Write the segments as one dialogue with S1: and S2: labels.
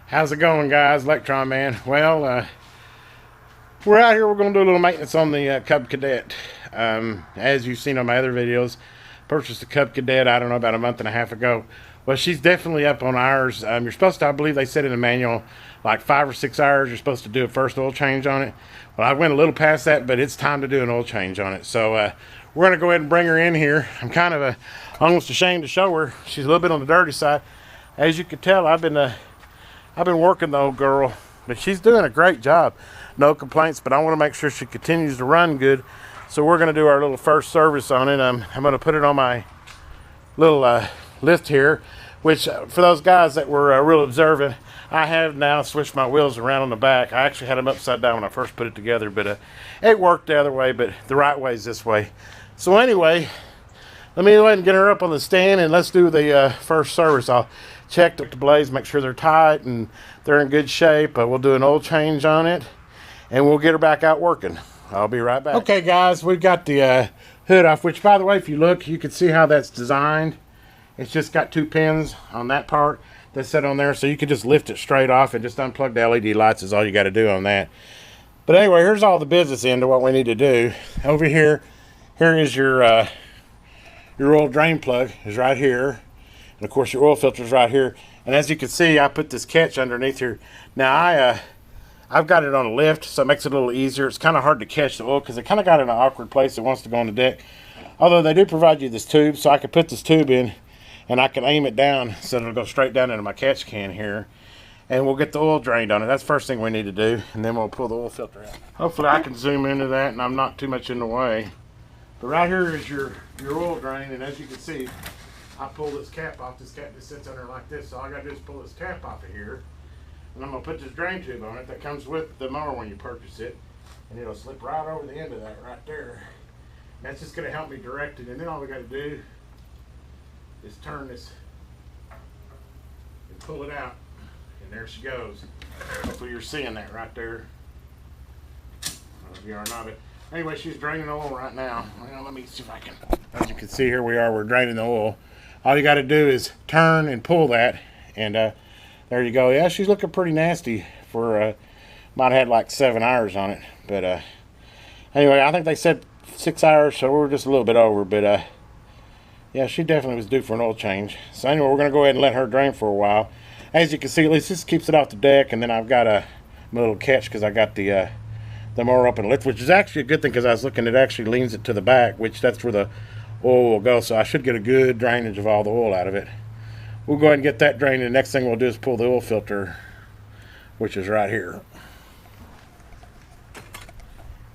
S1: How's it going, guys? Electron Man. Well, we're out here. We're going to do a little maintenance on the Cub Cadet. As you've seen on my other videos, purchased the Cub Cadet, I don't know, about a month and a half ago. Well, she's definitely up on hours. You're supposed to, I believe they said in the manual, like 5 or 6 hours, you're supposed to do a first oil change on it. Well, I went a little past that, but it's time to do an oil change on it. So we're going to go ahead and bring her in here. I'm kind of almost ashamed to show her. She's a little bit on the dirty side. As you can tell, I've been working the old girl, but she's doing a great job. No complaints, but I want to make sure she continues to run good. So we're going to do our little first service on it. I'm going to put it on my little lift here, which for those guys that were real observant, I have now switched my wheels around on the back. I actually had them upside down when I first put it together, but it worked the other way, but the right way is this way. So anyway, let me go ahead and get her up on the stand and let's do the first service. I'll check the blades, make sure they're tight and they're in good shape. We'll do an oil change on it and we'll get her back out working. I'll be right back. Okay, guys, we've got the hood off, which, by the way, if you look, you can see how that's designed. It's just got 2 pins on that part that's set on there, so you can just lift it straight off and just unplug the LED lights is all you got to do on that. But anyway, here's all the business end of what we need to do. Over here is your oil drain plug is right here. And of course your oil filter is right here. And as you can see, I put this catch underneath here. Now I've got it on a lift, so it makes it a little easier. It's kind of hard to catch the oil because it kind of got in an awkward place. It wants to go on the deck. Although they do provide you this tube, so I can put this tube in and I can aim it down so it'll go straight down into my catch can here. And we'll get the oil drained on it. That's the first thing we need to do. And then we'll pull the oil filter out. Hopefully I can zoom into that and I'm not too much in the way. But right here is your oil drain, and as you can see, I pull this cap off. This cap just sits under like this, so all I gotta do is pull this cap off of here. And I'm gonna put this drain tube on it that comes with the mower when you purchase it. And it'll slip right over the end of that right there. And that's just gonna help me direct it. And then all we gotta do is turn this and pull it out. And there she goes. Hopefully you're seeing that right there. If you are not. Anyway, she's draining oil right now. Well, let me see if I can. As you can see, here we are. We're draining the oil. All you got to do is turn and pull that, and there you go. Yeah, she's looking pretty nasty. For might have had like 7 hours on it, but anyway, I think they said 6 hours, so we're just a little bit over. But yeah, she definitely was due for an oil change. So anyway, we're gonna go ahead and let her drain for a while. As you can see, at least this keeps it off the deck, and then I've got my little catch because I got the mower up and lift, which is actually a good thing because I was looking, it actually leans it to the back, which that's where the oil will go, so I should get a good drainage of all the oil out of it. We'll go ahead and get that drained, and the next thing we'll do is pull the oil filter, which is right here.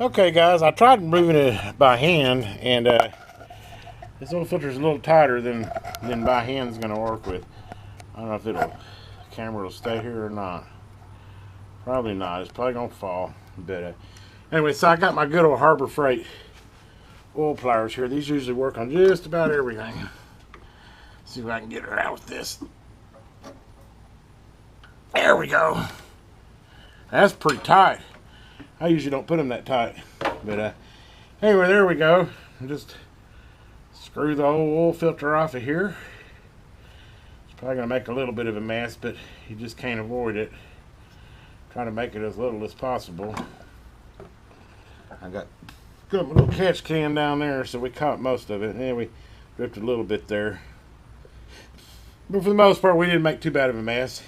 S1: Okay, guys, I tried moving it by hand, and this oil filter is a little tighter than by hand is going to work with. I don't know if the camera will stay here or not. Probably not. It's probably going to fall. But anyway, so I got my good old Harbor Freight oil pliers here. These usually work on just about everything. See if I can get her out with this. There we go. That's pretty tight. I usually don't put them that tight. But anyway, there we go. Just screw the old oil filter off of here. It's probably going to make a little bit of a mess, but you just can't avoid it. Try to make it as little as possible. I got a little catch can down there, so we caught most of it. And we dripped a little bit there. But for the most part, we didn't make too bad of a mess.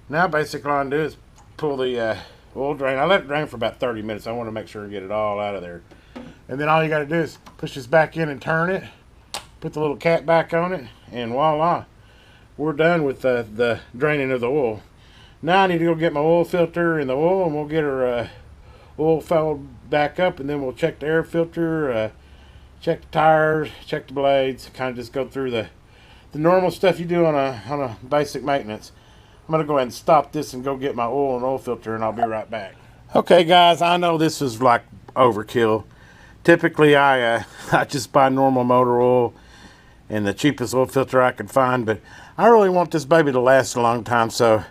S1: Now, basically, all I do is pull the oil drain. I let it drain for about 30 minutes. I want to make sure to get it all out of there. And then all you got to do is push this back in and turn it. Put the little cap back on it. And voila. We're done with the draining of the oil. Now I need to go get my oil filter and the oil, and we'll get her oil followed back up, and then we'll check the air filter, check the tires, check the blades, kind of just go through the normal stuff you do on a basic maintenance. I'm going to go ahead and stop this and go get my oil and oil filter, and I'll be right back. Okay, guys, I know this is like overkill. Typically, I just buy normal motor oil and the cheapest oil filter I can find, but I really want this baby to last a long time, so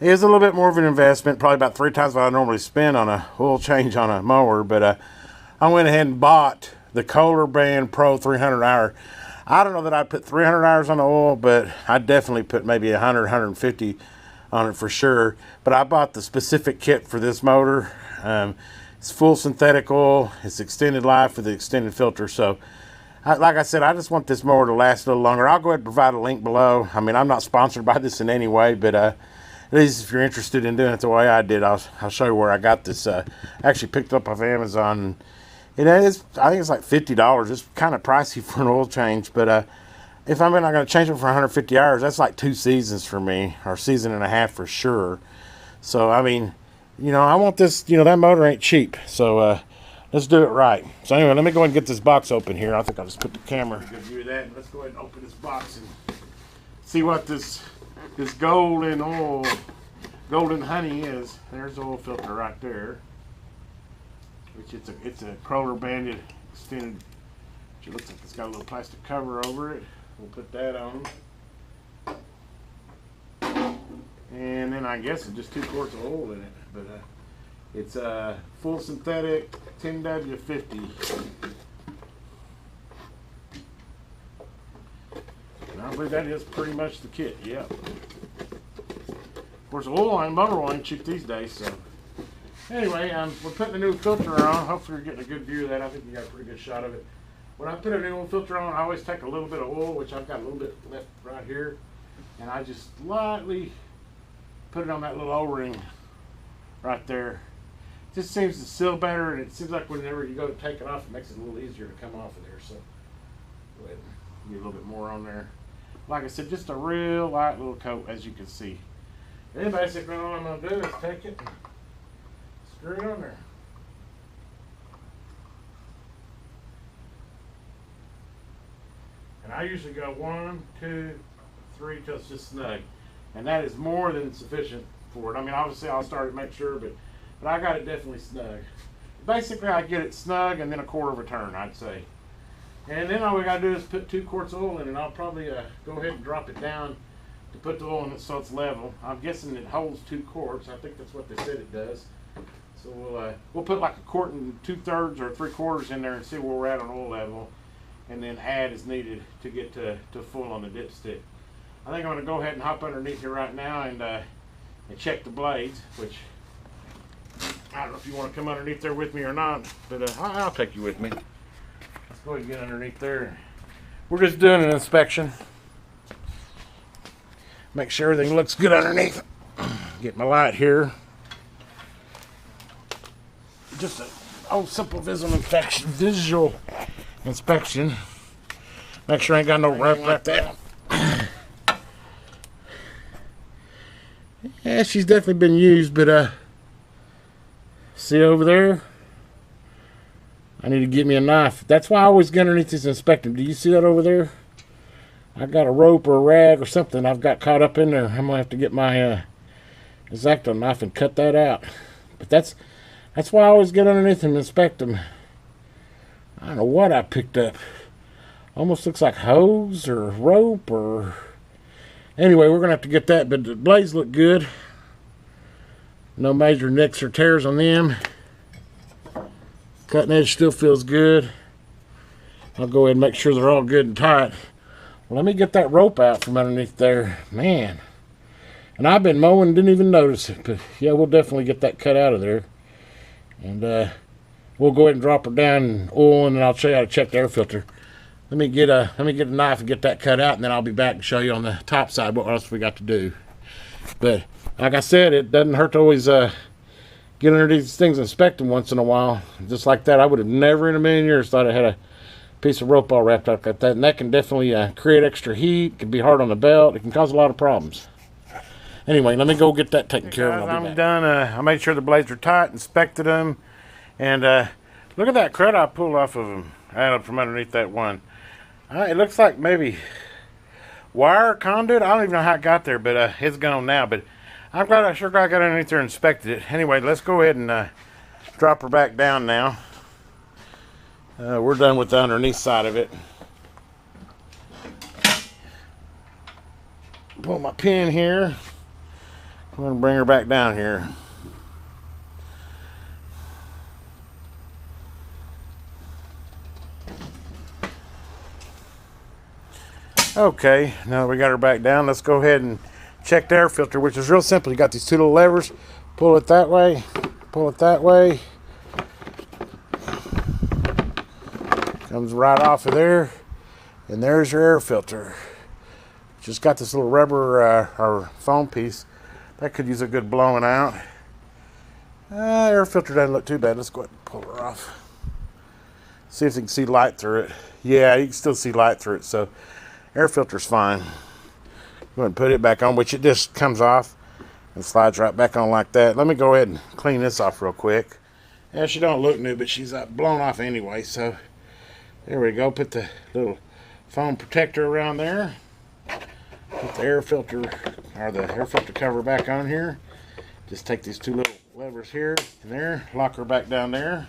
S1: it is a little bit more of an investment, probably about 3 times what I normally spend on a oil change on a mower, but I went ahead and bought the Kohler Brand Pro 300 hour. I don't know that I'd put 300 hours on the oil, but I'd definitely put maybe 100, 150 on it for sure. But I bought the specific kit for this motor. It's full synthetic oil. It's extended life with the extended filter. So, like I said, I just want this mower to last a little longer. I'll go ahead and provide a link below. I mean, I'm not sponsored by this in any way, but at least if you're interested in doing it the way I did, I'll show you where I got this. I actually picked it up off Amazon. It is, I think it's like $50. It's kind of pricey for an oil change, but if I'm not going to change it for 150 hours, that's like 2 seasons for me, or season and a half for sure. So, I mean, you know, I want this, you know, that motor ain't cheap. So, let's do it right. So, anyway, let me go ahead and get this box open here. I think I'll just put the camera. Good view of that. And let's go ahead and open this box and see what this golden honey is. There's the oil filter right there. Which it's a Kohler banded extended. It looks like it's got a little plastic cover over it. We'll put that on. And then I guess it's just 2 quarts of oil in it. But it's a full synthetic 10W50. And I believe that is pretty much the kit, yeah. Of course, oil and motor oil ain't cheap these days, so. Anyway, we're putting a new filter on. Hopefully you're getting a good view of that. I think you got a pretty good shot of it. When I put a new filter on, I always take a little bit of oil, which I've got a little bit left right here, and I just lightly put it on that little O-ring right there. It just seems to seal better, and it seems like whenever you go to take it off, it makes it a little easier to come off of there. So go ahead and get a little bit more on there. Like I said, just a real light little coat, as you can see. Then basically all I'm going to do is take it and screw it on there. And I usually go 1, 2, 3 till it's just snug. And that is more than sufficient for it. I mean, obviously I'll start to make sure, but I got it definitely snug. Basically I get it snug and then a quarter of a turn, I'd say. And then all we gotta do is put 2 quarts of oil in, and I'll probably go ahead and drop it down to put the oil in it so it's level. I'm guessing it holds 2 quarts. I think that's what they said it does. So we'll put like 1 quart and 2/3 or 3/4 in there and see where we're at on oil level, and then add as needed to get to full on the dipstick. I think I'm going to go ahead and hop underneath here right now and check the blades, which I don't know if you want to come underneath there with me or not, but I'll take you with me. Let's go ahead and get underneath there. We're just doing an inspection. Make sure everything looks good underneath. Get my light here. Just a simple visual inspection. Make sure I ain't got no rope like that. Yeah, she's definitely been used, but see over there? I need to get me a knife. That's why I always get underneath this inspector. Do you see that over there? I got a rope or a rag or something I've got caught up in there. I'm gonna have to get my X-Acto knife and cut that out. But that's why I always get underneath and inspect them. I don't know what I picked up. Almost looks like hose or rope or... Anyway, we're going to have to get that, but the blades look good. No major nicks or tears on them. Cutting edge still feels good. I'll go ahead and make sure they're all good and tight. Well, let me get that rope out from underneath there. Man. And I've been mowing and didn't even notice it. But yeah, we'll definitely get that cut out of there. And we'll go ahead and drop her down in oil, and then I'll show you how to check the air filter. Let me get a knife and get that cut out, and then I'll be back and show you on the top side what else we got to do. But like I said, it doesn't hurt to always get under these things and inspect them once in a while. Just like that, I would have never in a million years thought I had a piece of rope all wrapped up like that. And that can definitely create extra heat. It can be hard on the belt. It can cause a lot of problems. Anyway, let me go get that taken care of. I'm done. I made sure the blades are tight, inspected them, and look at that crud I pulled off of them from underneath that one. It looks like maybe wire conduit. I don't even know how it got there, but it's gone now. But I'm glad I got underneath there and inspected it. Anyway, let's go ahead and drop her back down now. We're done with the underneath side of it. Pull my pin here. I'm going to bring her back down here. Okay, now that we got her back down, let's go ahead and check the air filter, which is real simple. You got these two little levers. Pull it that way, pull it that way. Comes right off of there, and there's your air filter. Just got this little rubber or foam piece that could use a good blowing out. Air filter doesn't look too bad. Let's go ahead and pull her off. See if you can see light through it. Yeah, you can still see light through it, so air filter's fine. Go ahead and put it back on, which it just comes off and slides right back on like that. Let me go ahead and clean this off real quick. Yeah, she don't look new, but she's blown off anyway, so there we go. Put the little foam protector around there. Put the air filter, or the air filter cover back on here. Just take these two little levers here and there, lock her back down there.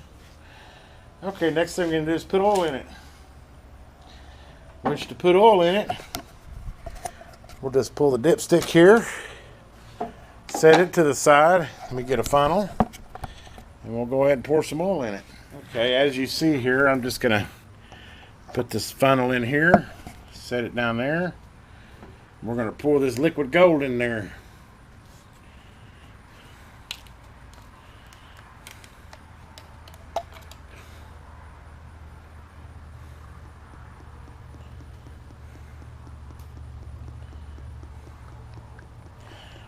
S1: Okay, next thing we're going to do is put oil in it. Once to put oil in it, we'll just pull the dipstick here, set it to the side. Let me get a funnel, and we'll go ahead and pour some oil in it. Okay, as you see here, I'm just going to put this funnel in here, set it down there. We're going to pour this liquid gold in there.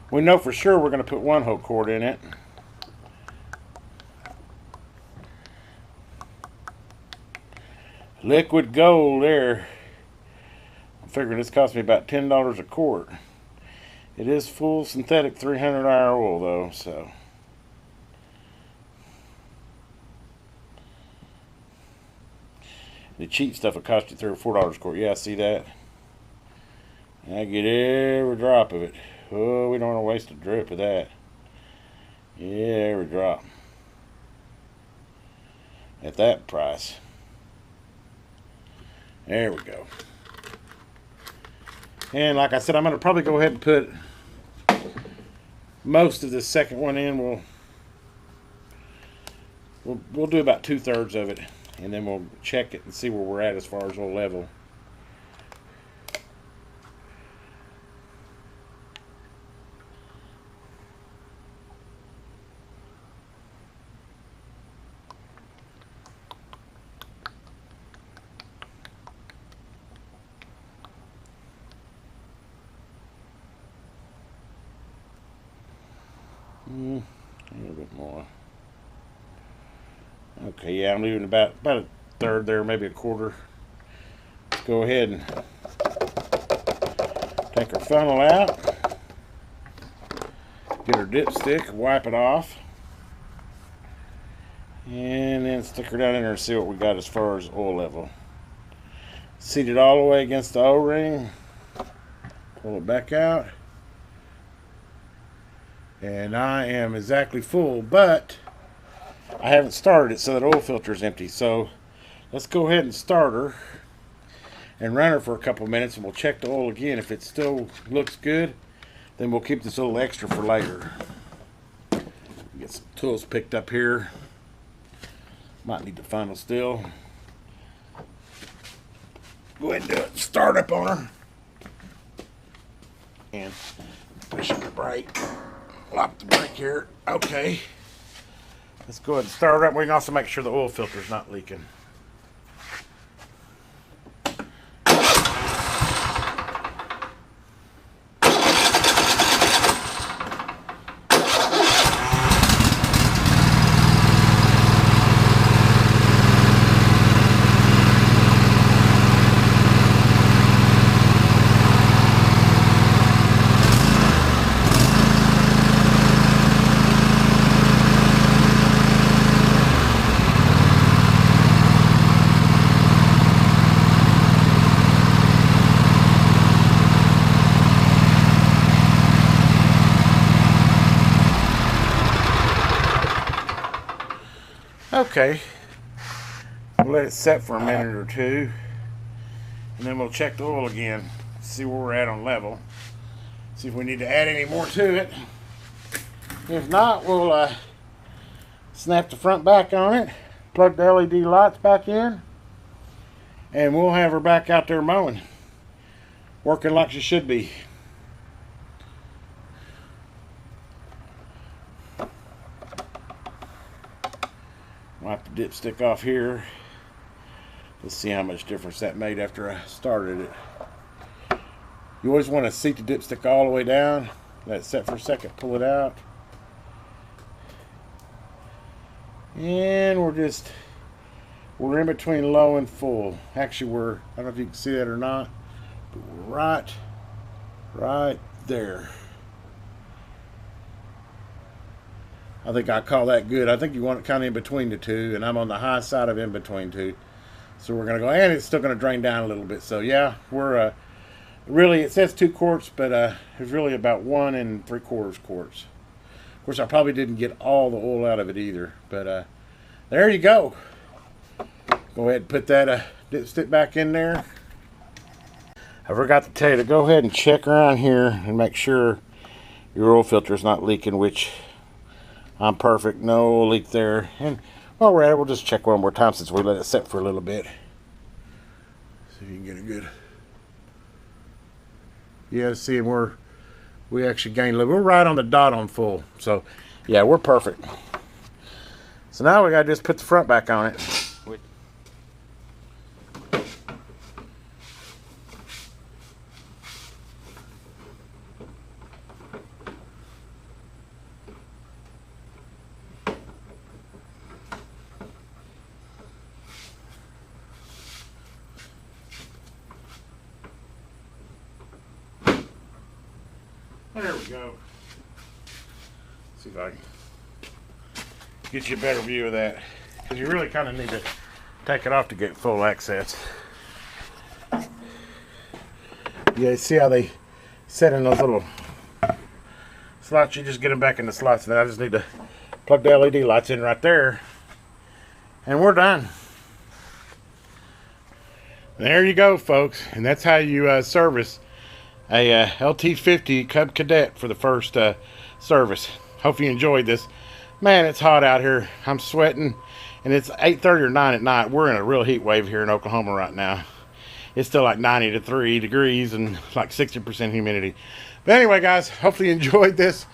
S1: We know for sure we're going to put one whole quart in it. Liquid gold there. I'm figuring this cost me about $10 a quart. It is full synthetic 300-hour oil though, so. The cheap stuff will cost you $3 or $4 a quart. Yeah, I see that. I get every drop of it. Oh, we don't want to waste a drip of that. Yeah, every drop. At that price. There we go. And like I said, I'm going to probably go ahead and put most of the second one in. We'll do about 2/3 of it, and then we'll check it and see where we're at as far as oil level. A little bit more. Okay, yeah, I'm leaving about a third there, maybe a quarter. Let's go ahead and take our funnel out. Get our dipstick, wipe it off. And then stick her down in there and see what we got as far as oil level. Seat it all the way against the O-ring. Pull it back out. And I am exactly full, but I haven't started it, so that oil filter is empty. So let's go ahead and start her and run her for a couple minutes, and we'll check the oil again. If it still looks good, then we'll keep this little extra for later. Get some tools picked up here. Might need the funnel still. Go ahead and do it. Start up on her. And push on the brake. Lock the brake here. Okay. Let's go ahead and start it up. We can also make sure the oil filter is not leaking. Okay, we'll let it set for a minute or two, and then we'll check the oil again, see where we're at on level, see if we need to add any more to it. If not, we'll snap the front back on it, plug the LED lights back in, and we'll have her back out there mowing, working like she should be. dipstick off here. Let's see how much difference that made after I started it. You always want to seat the dipstick all the way down. Let it set for a second, pull it out. And we're in between low and full. Actually, I don't know if you can see that or not, but we're right there. I think I call that good. I think you want it kind of in between the two, and I'm on the high side of in between two. So we're going to go, and it's still going to drain down a little bit. So yeah, we're really, it says 2 quarts, but it's really about 1 3/4 quarts. Of course, I probably didn't get all the oil out of it either, but there you go. Go ahead and put that dipstick back in there. I forgot to tell you to go ahead and check around here and make sure your oil filter is not leaking, which I'm perfect, no leak there. And while we're at it, we'll just check one more time since we let it set for a little bit. See if you can get a good. Yeah, see, we actually gained a little. We're right on the dot on full. So, yeah, we're perfect. So now we gotta just put the front back on it. There we go. See if I can get you a better view of that, because you really kind of need to take it off to get full access. Yeah, see how they set in those little slots? You just get them back in the slots, and then I just need to plug the LED lights in right there, and we're done. There you go, folks, and that's how you service a LT-50 Cub Cadet for the first service. Hope you enjoyed this. Man, it's hot out here. I'm sweating, and it's 8:30 or 9 at night. We're in a real heat wave here in Oklahoma right now. It's still like 93 degrees and like 60% humidity. But anyway, guys, hopefully you enjoyed this.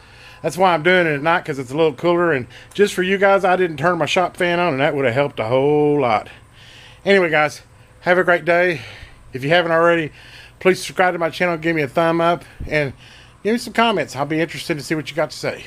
S1: That's why I'm doing it at night, because it's a little cooler. And just for you guys, I didn't turn my shop fan on, and that would have helped a whole lot. Anyway, guys, have a great day. If you haven't already, please subscribe to my channel, give me a thumb up, and give me some comments. I'll be interested to see what you got to say.